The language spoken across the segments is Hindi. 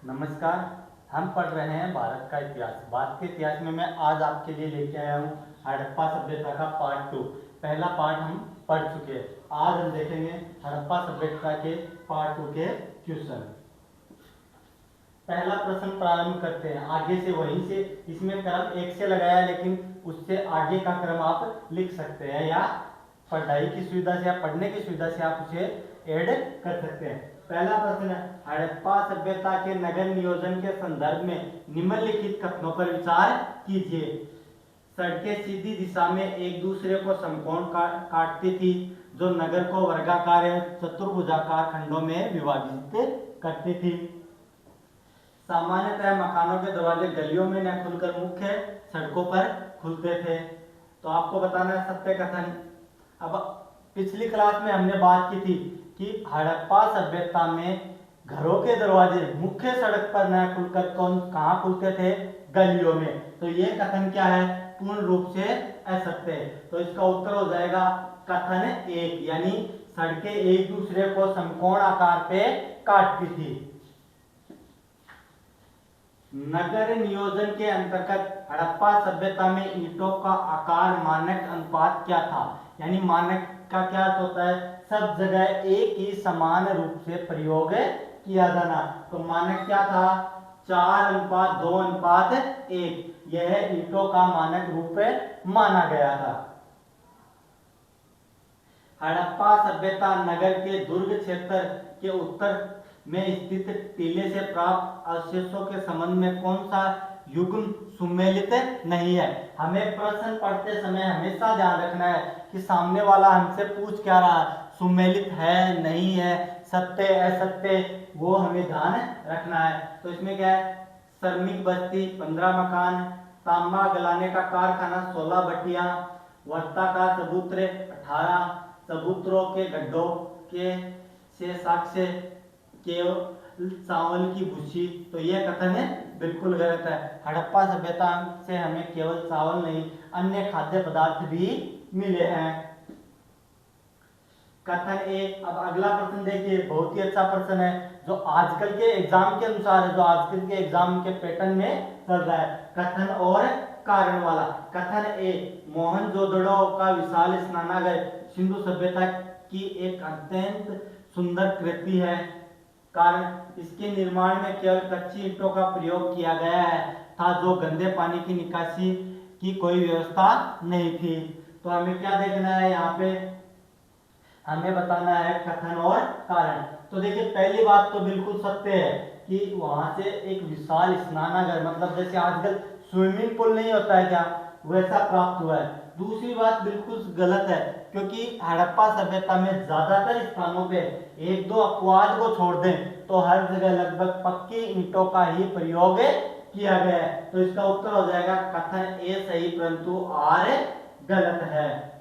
नमस्कार। हम पढ़ रहे हैं भारत का इतिहास। भारत के इतिहास में मैं आज आपके लिए लेके आया हूँ हड़प्पा सभ्यता का पार्ट 2। पहला पार्ट हम पढ़ चुके हैं। आज हम देखेंगे हड़प्पा सभ्यता के पार्ट 2 के क्वेश्चन। पहला प्रश्न प्रारंभ करते हैं आगे से, वहीं से। इसमें क्रम एक से लगाया, लेकिन उससे आगे का क्रम आप लिख सकते हैं, या पढ़ाई की सुविधा से या पढ़ने की सुविधा से आप उसे ऐड कर सकते हैं। पहला प्रश्न है, हड़प्पा सभ्यता के नगर नियोजन के संदर्भ में निम्नलिखित कथनों पर विचार कीजिए। सड़कें सीधी दिशा में एक दूसरे को समकोण काटती थी, जो नगर को वर्गाकार एवं चतुर्भुजाकार खंडों में विभाजित करती थी। सामान्यतः मकानों के दरवाजे गलियों में न खुलकर मुख्य सड़कों पर खुलते थे। तो आपको बताना है सत्य कथन। अब पिछली क्लास में हमने बात की थी कि हड़प्पा सभ्यता में घरों के दरवाजे मुख्य सड़क पर न खुलकर कहाँ खुलते थे? गलियों में। तो ये कथन क्या है? पूर्ण रूप से असत्य है। तो इसका उत्तर हो जाएगा कथन 1, यानी सड़कें एक दूसरे को समकोण आकार पे काटती थी। नगर नियोजन के अंतर्गत हड़प्पा सभ्यता में ईंटों का आकार मानक अनुपात क्या था? यानी मानक का क्या अर्थ होता है? सब जगह एक ही समान रूप से प्रयोग किया जाना। तो मानक क्या था? 4:2:1। यह ईंटों का मानक रूप माना गया था। हड़प्पा सभ्यता नगर के दुर्ग क्षेत्र के उत्तर में स्थित टीले से प्राप्त अवशेषों के संबंध में कौन सा युग्म सुमेलित नहीं है? हमें प्रश्न पढ़ते समय हमेशा ध्यान रखना है कि सामने वाला हमसे पूछ क्या रहा है, सुमेलित है नहीं है, सत्य असत्य, वो हमें ध्यान रखना है। तो इसमें क्या है? श्रमिक बस्ती 15 मकान, तांबा गलाने का कारखाना 16 भट्टियां, वर्ताकार चबूतरे 18, चबूतरों के गड्ढों के से साक्ष्य केवल चावल की भूसी। तो यह कथन है बिल्कुल गलत है। हड़प्पा सभ्यता से हमें केवल चावल नहीं, अन्य खाद्य पदार्थ भी मिले हैं। कथन ए। अब अगला प्रश्न देखिए, बहुत ही अच्छा प्रश्न है, जो आजकल के एग्जाम के अनुसार है, जो आजकल के एग्जाम के पैटर्न में चल रहा है। कथन और कारण वाला। कथन ए, मोहनजोदड़ो का विशाल स्नानागार सिंधु सभ्यता की एक अत्यंत सुंदर कृति है। कारण इसके निर्माण में केवल कच्ची ईंटों का प्रयोग किया गया था, जो गंदे पानी की निकासी की कोई व्यवस्था नहीं थी। तो हमें क्या देखना है यहाँ पे? हमें बताना है कथन और कारण। तो देखिए, पहली बात तो बिल्कुल सत्य है कि वहां से एक विशाल स्नानागार, मतलब जैसे आजकल स्विमिंग पूल नहीं होता है क्या, वैसा प्राप्त हुआ है। दूसरी बात बिल्कुल गलत है, क्योंकि हड़प्पा सभ्यता में ज्यादातर स्थानों पे, एक दो अपवाद को छोड़ दें तो हर जगह लगभग पक्की ईंटों का ही प्रयोग किया गया है। तो इसका उत्तर हो जाएगा कथन ए सही, परंतु आर गलत है।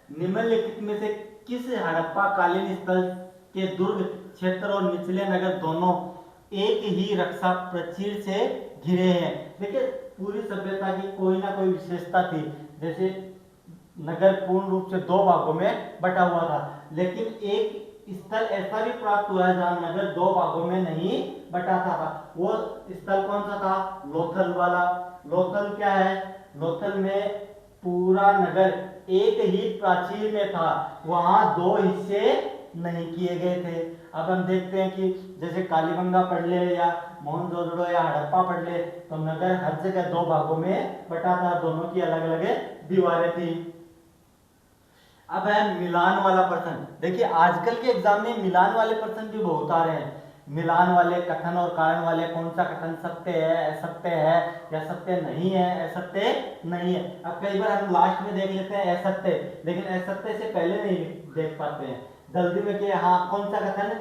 निम्नलिखित में से किस हड़प्पा कालीन स्थल के दुर्ग क्षेत्र और निचले नगर दोनों एक ही रक्षा प्राचीर से घिरे हैं? देखिए, पूरी सभ्यता की कोई ना कोई विशेषता थी। जैसे नगर पूर्ण रूप से दो भागों में बटा हुआ था, लेकिन एक स्थल ऐसा भी प्राप्त हुआ है जहां नगर दो भागों में नहीं बटा था। वो स्थल कौन सा था? लोथल वाला। लोथल क्या है? लोथल में पूरा नगर एक ही प्राचीर में था, वहां दो हिस्से नहीं किए गए थे। अब हम देखते हैं कि जैसे कालीबंगा पढ़ ले या मोहनजोदड़ो या हड़प्पा पढ़ ले, तो नगर हर जगह दो भागों में बटा था, दोनों की अलग अलग दीवारें थी। अब है मिलान वाला प्रश्न। देखिए, आजकल के एग्जाम में मिलान वाले प्रश्न भी बहुत आ रहे हैं। मिलान वाले, कथन और कारण वाले, कौन सा कथन सत्य है, असत्य है, या सत्य नहीं है, असत्य नहीं है। अब कई बार हम लास्ट में देख लेते हैं असत्य, लेकिन असत्य से पहले नहीं देख पाते हैं जल्दी में कि हाँ कौन सा कथन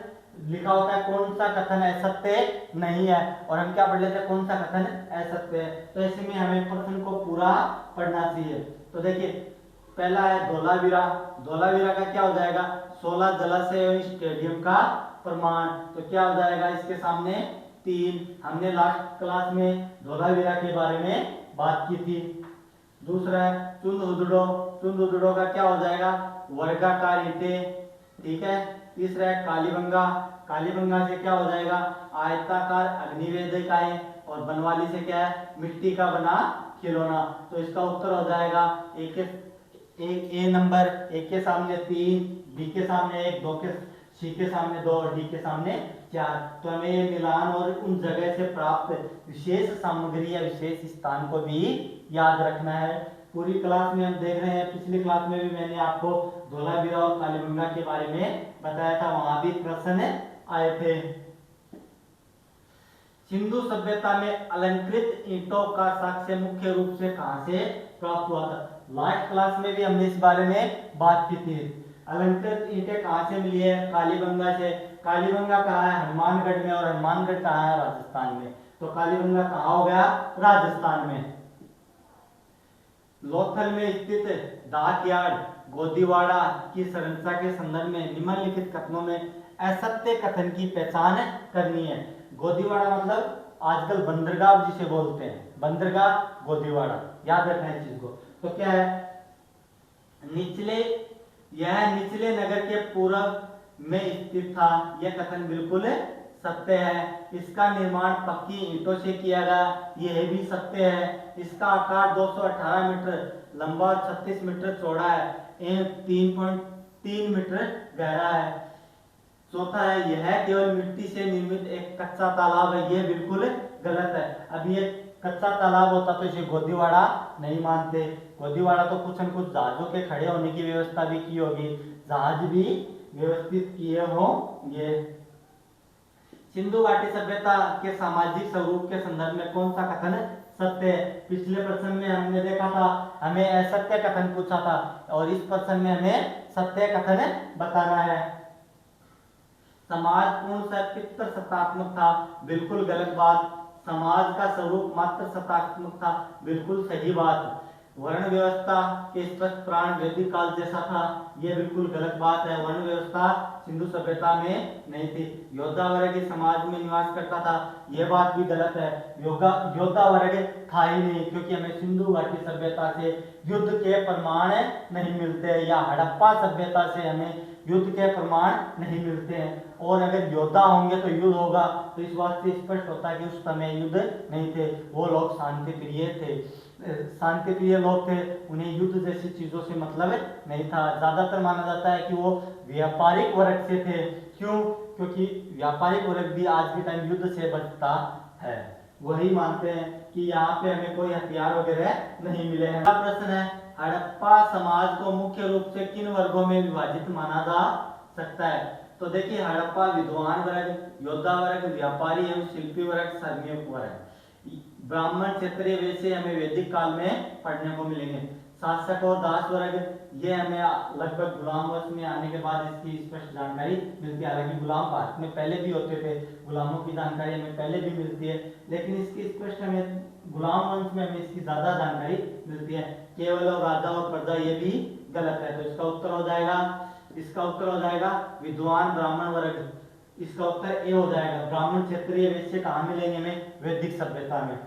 लिखा होता है, कौन सा कथन असत्य नहीं है, और हम क्या पढ़ लेते हैं, कौन सा कथन असत्य है। तो ऐसे में हमें प्रश्न को पूरा पढ़ना चाहिए। तो देखिए, पहला है धोलावीरा। धोलावीरा का क्या हो जाएगा? 16 जलाशय एवं स्टेडियम का प्रमाण। तो क्या हो जाएगा इसके सामने? 3। हमने लास्ट क्लास में धोलावीरा के बारे में बात की थी। दूसरा है चुंद उदड़ो। चुंद उदड़ो का क्या हो जाएगा? वर्गाकार ईंटें। ठीक है, तीसरा है कालीबंगा। कालीबंगा से क्या हो जाएगा, आयताकार अग्निवेदिकाएं, और बनवाली से क्या है, मिट्टी का बना खिलौना। तो इसका उत्तर हो जाएगा ए नंबर, ए के सामने 3, बी के सामने 1, दो के, सी के सामने 2 और डी के सामने 4। तो हमें ये मिलान और उन जगह से प्राप्त विशेष सामग्री या विशेष स्थान को भी याद रखना है। पूरी क्लास में हम देख रहे हैं, पिछली क्लास में भी मैंने आपको धोलावीरा और कालीबंगा के बारे में बताया था, वहां भी प्रश्न आए थे। सिंधु सभ्यता में अलंकृत ईंटों का साक्ष्य मुख्य रूप से कहां से प्राप्त हुआ था? लास्ट क्लास में भी हमने इस बारे में बात की थी। अलंकृत ईंटें कहां से मिली है? कालीबंगा से। कालीबंगा कहाँ है? हनुमानगढ़ में, और हनुमानगढ़ कहाँ है? राजस्थान में। तो कालीबंगा कहाँ हो गया? राजस्थान में। लोथल में स्थित डाक यार्ड गोदीवाड़ा की संरचना के संदर्भ में निम्नलिखित कथनों में असत्य कथन की पहचान करनी है। गोदीवाड़ा मतलब आजकल बंदरगाह जिसे बोलते हैं, बंदरगाह गोदीवाड़ा, याद रखना है चीज को। तो क्या है, यह निचले नगर के पूर्व में स्थित था। यह कथन बिल्कुल सत्य है। इसका निर्माण पक्की ईंटों से किया गया, यह भी सत्य है। इसका आकार 218 मीटर लंबा और 36 मीटर चौड़ा है, 3.3 मीटर गहरा है। चौथा है, यह केवल मिट्टी से निर्मित एक कच्चा तालाब है, यह बिल्कुल गलत है। अब ये कच्चा तालाब होता तो इसे गोदीवाड़ा नहीं मानते। गोदीवाड़ा तो कुछ न कुछ जहाजों के खड़े होने की व्यवस्था भी की होगी, जहाज भी व्यवस्थित किए होंगे। सिंधु घाटी सभ्यता के सामाजिक स्वरूप के संदर्भ में कौन सा कथन सत्य है? पिछले प्रश्न में हमने देखा था, हमें असत्य कथन पूछा था, और इस प्रश्न में हमें सत्य कथन बताना है। समाज पूर्ण पितृ सत्तात्मक था, बिल्कुल गलत बात। समाज का स्वरूप मात्र सत्तात्मक था, बिल्कुल सही बात। वर्ण व्यवस्था के स्पष्ट प्राण वैदिक काल जैसा था, यह बिल्कुल गलत बात है। वर्ण व्यवस्था सिंधु सभ्यता में नहीं थी। योद्धा वर्ग समाज में निवास करता था, यह बात भी गलत है। योद्धा वर्ग था ही नहीं, क्योंकि हमें सिंधु घाटी सभ्यता से युद्ध के प्रमाण नहीं मिलते, या हड़प्पा सभ्यता से हमें युद्ध के प्रमाण नहीं मिलते हैं। और अगर योद्धा होंगे तो युद्ध होगा, तो इस बात से स्पष्ट होता है कि उस समय युद्ध नहीं थे, वो लोग शांति प्रिय थे, शांति प्रिय लोग थे, उन्हें युद्ध जैसी चीजों से मतलब नहीं था। ज्यादातर माना जाता है कि वो व्यापारिक वर्ग से थे। क्यों? क्योंकि व्यापारिक वर्ग भी आज के टाइम युद्ध से बचता है। वही मानते हैं कि यहाँ पे हमें कोई हथियार वगैरह नहीं मिले हैं। प्रश्न है, हड़प्पा समाज को मुख्य रूप से किन वर्गों में विभाजित माना जा सकता है? तो देखिए, हड़प्पा विद्वान वर्ग, योद्धा वर्ग, व्यापारी एवं शिल्पी वर्ग, श्रमिक वर्ग। ब्राह्मण, क्षत्रिय, वैश्य हमें वैदिक काल में पढ़ने को मिलेंगे। शासक और दास वर्ग, ये हमें लगभग गुलाम वंश में आने के बाद इसकी स्पष्ट जानकारी मिलती है। हालांकि गुलाम भारत में पहले भी होते थे, गुलामों की जानकारी हमें पहले भी मिलती है, लेकिन इसकी स्पष्ट हमें गुलाम वंश में हमें इसकी ज्यादा जानकारी मिलती है। केवल और राजा और प्रजा, ये भी गलत है। तो इसका उत्तर हो जाएगा विद्वान ब्राह्मण वर्ग। इसका उत्तर ए हो जाएगा। ब्राह्मण, क्षत्रिय, वैश्य कहाँ मिलेंगे हमें? वैदिक सभ्यता में।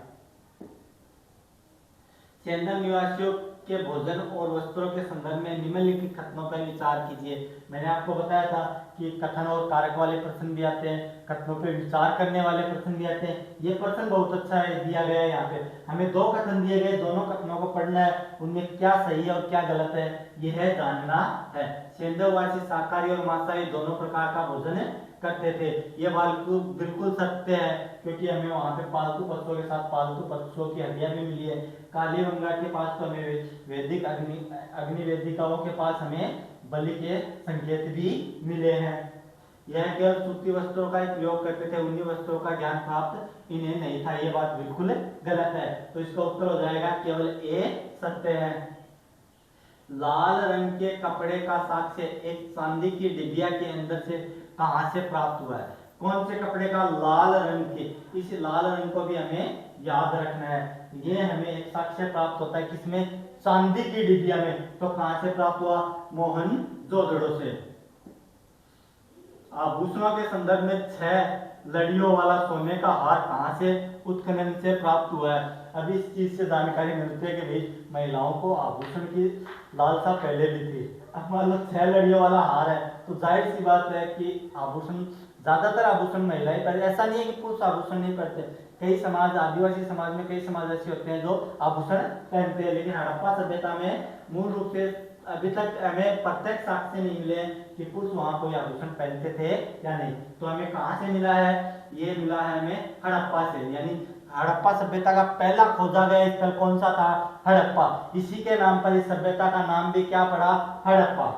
चंदन निवासियों के भोजन और वस्त्रों के संदर्भ में निम्नलिखित कथनों पर विचार कीजिए। मैंने आपको बताया था कि कथन और कारक वाले प्रश्न भी आते हैं, कथनों पर विचार करने वाले प्रश्न भी आते हैं। ये प्रश्न बहुत अच्छा है, दिया गया है। यहाँ पे हमें 2 कथन दिए गए, दोनों कथनों को पढ़ना है, उनमें क्या सही है और क्या गलत है यह जानना है। सेंधववासी शाकाहारी और मांसाहारी दोनों प्रकार का भोजन करते थे, ये बिल्कुल सत्य है, क्योंकि हमें वहां पे पालतू पशुओं के साथ पालतू पशुओं की हड्डियां भी मिली है। कालीबंगा के पास तो हमें वैदिक अग्नि वेदिकाओं के पास हमें बलि के संकेत भी मिले हैं। यह केवल सूती वस्त्रों का उपयोग करते थे, उन्हीं वस्त्रों का ज्ञान प्राप्त इन्हें नहीं था, ये बात बिल्कुल गलत है। तो इसका उत्तर हो जाएगा केवल ए सत्य है। लाल रंग के कपड़े का साक्ष्य एक चांदी की डिबिया के अंदर से कहां से प्राप्त हुआ है? कौन से कपड़े का? लाल रंग के। इस लाल रंग को भी हमें याद रखना है। ये हमें एक साक्ष्य प्राप्त होता है किसमें? चांदी की डिबिया में। तो कहां से प्राप्त हुआ? मोहनजोदड़ो से। आभूषणों के संदर्भ में 6 लड़ियों वाला सोने का हार कहाँ से उत्खनन से प्राप्त हुआ है। अभी इस चीज से जानकारी मिलती है कि भाई महिलाओं को आभूषण की लालसा पहले भी थी। अब मान लो 6 लड़ियों वाला हार है तो जाहिर सी बात है कि आभूषण, ज्यादातर आभूषण महिलाएं पहनते, ऐसा नहीं है कि पुरुष आभूषण नहीं पहनते। कई समाज, आदिवासी समाज में कई समाज ऐसे होते हैं जो आभूषण पहनते हैं, लेकिन हड़प्पा सभ्यता में मूल रूप से अभी तक हमें प्रत्यक्ष साक्ष्य नहीं मिले कि पुरुष वहां कोई आभूषण पहनते थे या नहीं। तो हमें कहाँ से मिला है, ये मिला है हमें हड़प्पा से। यानी हड़प्पा सभ्यता का पहला खोजा गया स्थल कौन सा था, हड़प्पा। इसी के नाम पर इस सभ्यता का नाम भी क्या पड़ा, हड़प्पा।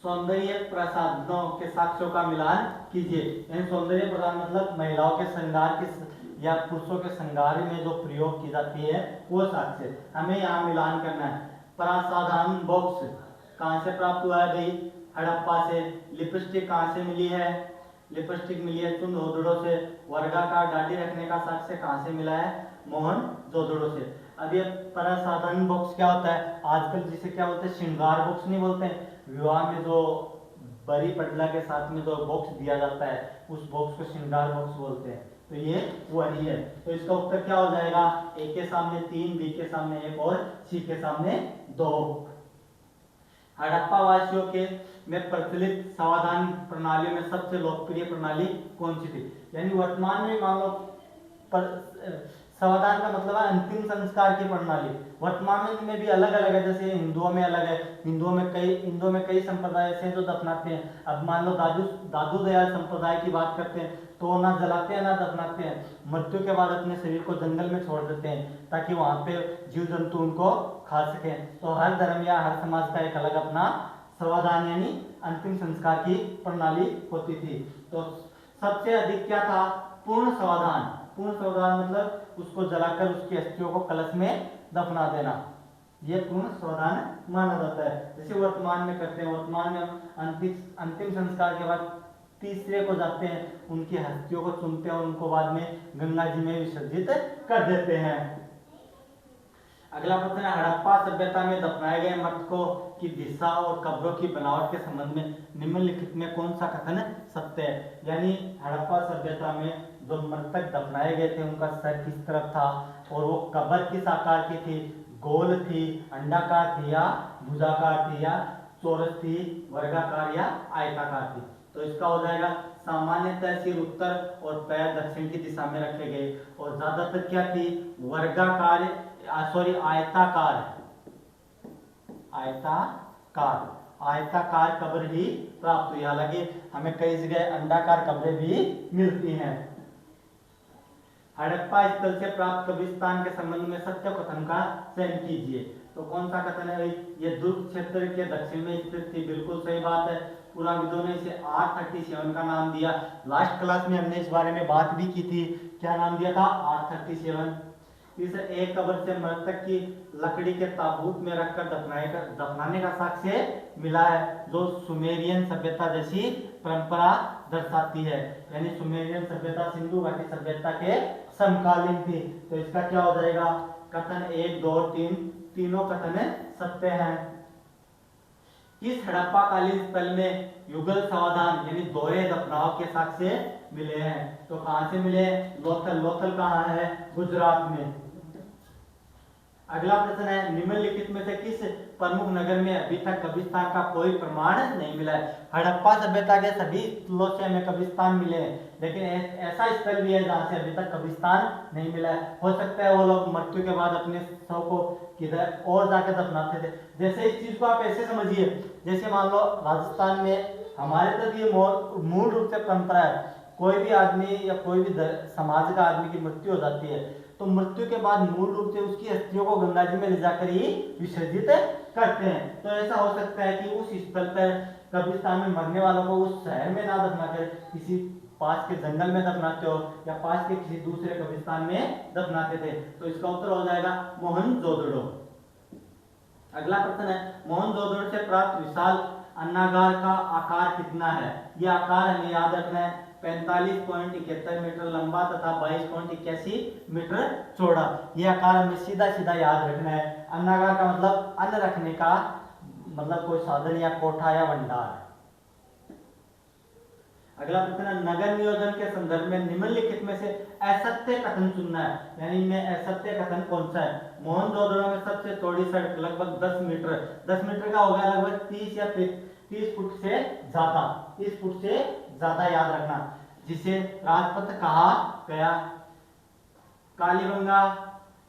सौंदर्य प्रसाधनों के साक्ष्यों का मिलान कीजिए। यानी सौंदर्य प्रसाधन मतलब महिलाओं के श्रृंगार के या पुरुषों के श्रृंगार में जो प्रयोग की जाती है वो साक्ष्य हमें यहाँ मिलान करना है। प्रसाधन बॉक्स कहाँ से प्राप्त हुआ है भाई, हड़प्पा से। लिपस्टिक कहाँ से मिली है, लिपस्टिक मिली है चुन-ओदड़ों से। वर्गाकार दाढ़ी रखने का साक्ष्य कहाँ से मिला है, मोहन-जोदड़ो से। अब ये प्रसाधन बॉक्स क्या होता है, आजकल जिसे क्या बोलते हैं, श्रृंगार बॉक्स नहीं बोलते हैं, विवाह में जो बड़ी पटला के साथ में जो बॉक्स दिया जाता है उस बॉक्स को श्रृंगार बॉक्स बोलते हैं। तो ये वही है। तो इसका उत्तर क्या हो जाएगा, ए के सामने 3, बी के सामने 1 और सी के सामने 2। हड़प्पा वासियों के में प्रचलित समाधान प्रणालियों में सबसे लोकप्रिय प्रणाली कौन सी थी। यानी वर्तमान में मान लो समाधान का मतलब है अंतिम संस्कार की प्रणाली। वर्तमान में भी अलग अलग है, जैसे हिंदुओं में अलग है, हिंदुओं में कई संप्रदाय ऐसे हैं जो दफनाते हैं। अब मान लो दादू दयाल संप्रदाय की बात करते हैं तो ना जलाते हैं ना दफनाते हैं, मृत्यु के बाद अपने शरीर को जंगल में छोड़ देते हैं ताकि वहां पे जीव जंतु उनको खा सकें। तो हर धर्म या हर समाज का एक अलग अपना समाधान यानी अंतिम संस्कार की प्रणाली होती थी। तो सबसे अधिक क्या था, पूर्ण समाधान। पूर्ण समाधान मतलब उसको जलाकर उसकी अस्थियों को कलश में दफना देना, ये पूर्ण समाधान माना जाता है। जैसे वर्तमान में करते हैं, वर्तमान में हम अंतिम संस्कार के बाद तीसरे को जाते हैं, उनकी हस्तियों को चुनते हैं और उनको बाद में गंगा जी में विसर्जित कर देते हैं। अगला प्रश्न है, हड़प्पा सभ्यता में दफनाए गए मृतकों की दिशा और कब्रों की बनावट के संबंध में निम्नलिखित में कौन सा कथन सत्य है। यानी हड़प्पा सभ्यता में जो मृतक दफनाए गए थे उनका सर किस तरफ था और वो कब्र किस आकार की थी, गोल थी, अंडाकार थी या भुजाकार थी या चौरस थी, वर्गाकार या आयताकार थी। तो इसका हो जाएगा सामान्यतः सिर उत्तर और पैर दक्षिण की दिशा में रखे गए और ज्यादातर क्या थी, वर्गाकार आयताकार आयताकार कब्र ही प्राप्त हुई। हालांकि हमें कई जगह अंडाकार कब्रें भी मिलती हैं। हड़प्पा स्थल से प्राप्त कब्रिस्तान के संबंध में सत्य कथन का चयन कीजिए। तो कौन सा कथन है, ये दुर्ग क्षेत्र के दक्षिण में स्थित थी, बिल्कुल सही बात है। पुराविदों ने इसे R37 का नाम दिया। लास्ट क्लास में हमने इस बारे में बात भी की थी, क्या नाम दिया था, R37। इस एक कब्र से मृतक की लकड़ी के ताबूत में रखकर दफनाने का साक्ष्य मिला है, जो सुमेरियन सभ्यता जैसी परंपरा दर्शाती है। यानी सुमेरियन सभ्यता सिंधु घाटी सभ्यता के समकालीन थी। तो इसका क्या हो जाएगा, कथन 1, 2, 3 तीनों कथन सत्य हैं। इस हड़प्पा कालीन स्थल में युगल समाधान यानी दोहरे दफनाव के साक्ष्य मिले हैं। तो कहां से मिले, लोथल कहाँ है, गुजरात में। अगला प्रश्न है, निम्नलिखित में से किस प्रमुख नगर में अभी तक कब्रिस्तान का कोई प्रमाण नहीं मिला है। हड़प्पा सभ्यता के सभी स्थलों से हमें कब्रिस्तान मिले हैं, लेकिन ऐसा स्थल भी है जहां से अभी तक कब्रिस्तान नहीं मिला है। हो सकता है वो लोग मृत्यु के बाद अपने शव को किधर और जाकर दफनाते थे। जैसे इस चीज को आप ऐसे समझिए, जैसे मान लो राजस्थान में हमारे तक ये मूल रूप से परंपरा है, कोई भी आदमी या कोई भी समाज का आदमी की मृत्यु हो जाती है तो मृत्यु के बाद मूल रूप से उसकी अस्थियों को गंगा जी में ले जाकर ही विसर्जित करते हैं। तो ऐसा हो सकता है कि उस स्थल पर कब्रिस्तान में मरने वालों को उस शहर में ना दफना कर किसी पास के जंगल में दफनाते हो या पास के किसी दूसरे कब्रिस्तान में दफनाते थे। तो इसका उत्तर हो जाएगा मोहनजोदड़ो। अगला प्रश्न है, मोहनजोदड़ो से प्राप्त विशाल अन्नागार का आकार कितना है। यह आकार हमें याद रखना है, 45.71 मीटर लंबा तथा 22.81 मीटर चौड़ा। यह आकार हमें सीधा सीधा याद रखना है। अन्नागार का मतलब अन्न रखने का मतलब कोई साधन या कोठा या भंडार। अगला प्रश्न है, नगर नियोजन के संदर्भ में निम्नलिखित में से असत्य कथन चुनना है, यानी इनमें असत्य कथन कौन सा है। मोहनजोदड़ो में सबसे चौड़ी सड़क लगभग 10 मीटर, 10 मीटर का हो गया लगभग 30 या 30 फुट से ज्यादा, 30 फुट से ज्यादा याद रखना, जिसे राजपथ कहा गया। कालीबंगा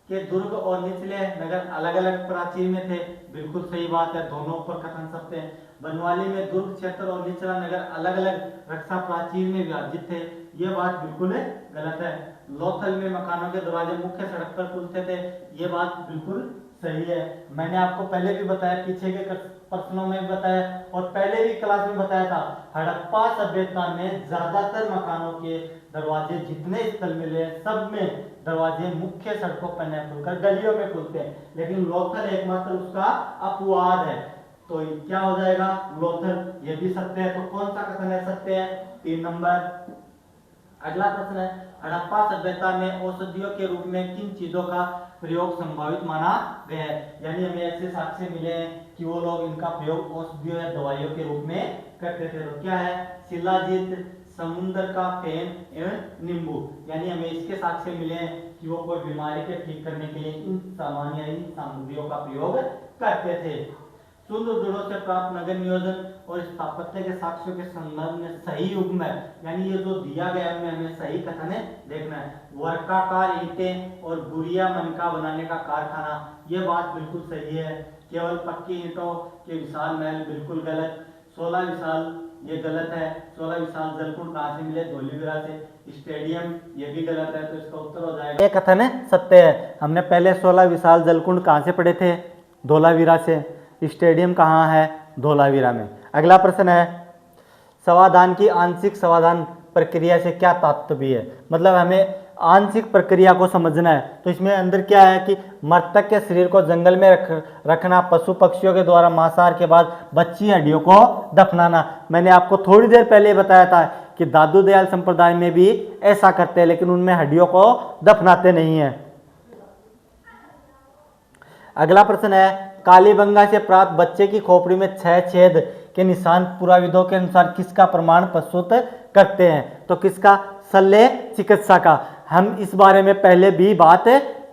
के दुर्ग और निचले नगर अलग अलग प्राचीर में थे, बिल्कुल सही बात है, दोनों पर कथन सत्य है। बनवाली में दुर्ग क्षेत्र और निचला नगर अलग अलग रक्षा प्राचीर में विभाजित थे, यह बात बिल्कुल गलत है। लोथल में मकानों के दरवाजे मुख्य सड़क पर खुलते थे, यह बात बिल्कुल सही है। मैंने आपको पहले भी बताया, पीछे के प्रश्नों में भी बताया और पहले भी क्लास में बताया था, हड़प्पा सभ्यता में ज्यादातर मकानों के दरवाजे जितने स्थल मिले सब में दरवाजे मुख्य सड़कों पर न खुलकर गलियों में खुलते हैं, लेकिन लोथल एकमात्र उसका अपवाद है। तो क्या हो जाएगा, लोथल, ये भी सत्य है। तो कौन सा कथन है सत्य है, 3 नंबर। अगला प्रश्न है, हड़प्पा सभ्यता में औषधियों के रूप में किन चीजों का प्रयोग संभावित माना गया है, यानी हमें ऐसे साक्ष्य मिले हैं कि वो लोग इनका प्रयोग औषधियों या दवाइयों के रूप में करते थे। तो क्या है, शिलाजीत, समुद्र का फेन एवं नींबू, यानी हमें इसके साक्ष्य मिले हैं कि वो कोई बीमारी के ठीक करने के लिए इन सामान्य सामग्रियों का प्रयोग करते थे। सुंदर जुड़ों से प्राप्त नगर नियोजन और स्थापत्य के साक्ष्यों के संदर्भ में सही युग में, यानी ये जो दिया गया है हमें सही कथन है देखना है। वर्गाकार ईंटें और गुड़िया मनका बनाने का कारखाना, ये बात बिल्कुल सही है। केवल पक्की ईंटों के विशाल महल, बिल्कुल गलत। 16 विशाल, ये गलत है। 16 विशाल जलकुंड कहाँ से मिले, धोलावीरा से। स्टेडियम, ये भी गलत है, तो इसका उत्तर हो जाएगा, ये कथन है सत्य है। हमने पहले 16 विशाल जलकुंड कहाँ से पढ़े थे, धोलावीरा से। स्टेडियम कहाँ है, धोलावीरा में। अगला प्रश्न है, समाधान की आंशिक समाधान प्रक्रिया से क्या तात्पर्य है, मतलब हमें आंशिक प्रक्रिया को समझना है। तो इसमें अंदर क्या है कि मृतक के शरीर को जंगल में रखना, पशु पक्षियों के द्वारा मांसाहार के बाद बची हड्डियों को दफनाना। मैंने आपको थोड़ी देर पहले बताया था कि दादू दयाल संप्रदाय में भी ऐसा करते हैं, लेकिन उनमें हड्डियों को दफनाते नहीं है। अगला प्रश्न है, कालीबंगा से प्राप्त बच्चे की खोपड़ी में 6 छेद के निशान पुराविदों के अनुसार किसका प्रमाण प्रस्तुत करते हैं, तो किसका, शल्य चिकित्सा का। हम इस बारे में पहले भी बात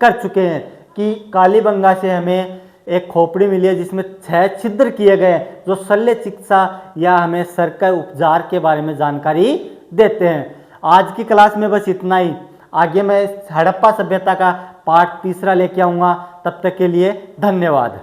कर चुके हैं कि कालीबंगा से हमें एक खोपड़ी मिली है जिसमें 6 छिद्र किए गए हैं, जो शल्य चिकित्सा या हमें सर के उपचार के बारे में जानकारी देते हैं। आज की क्लास में बस इतना ही। आगे मैं हड़प्पा सभ्यता का पार्ट 3 लेके आऊँगा, तब तक के लिए धन्यवाद।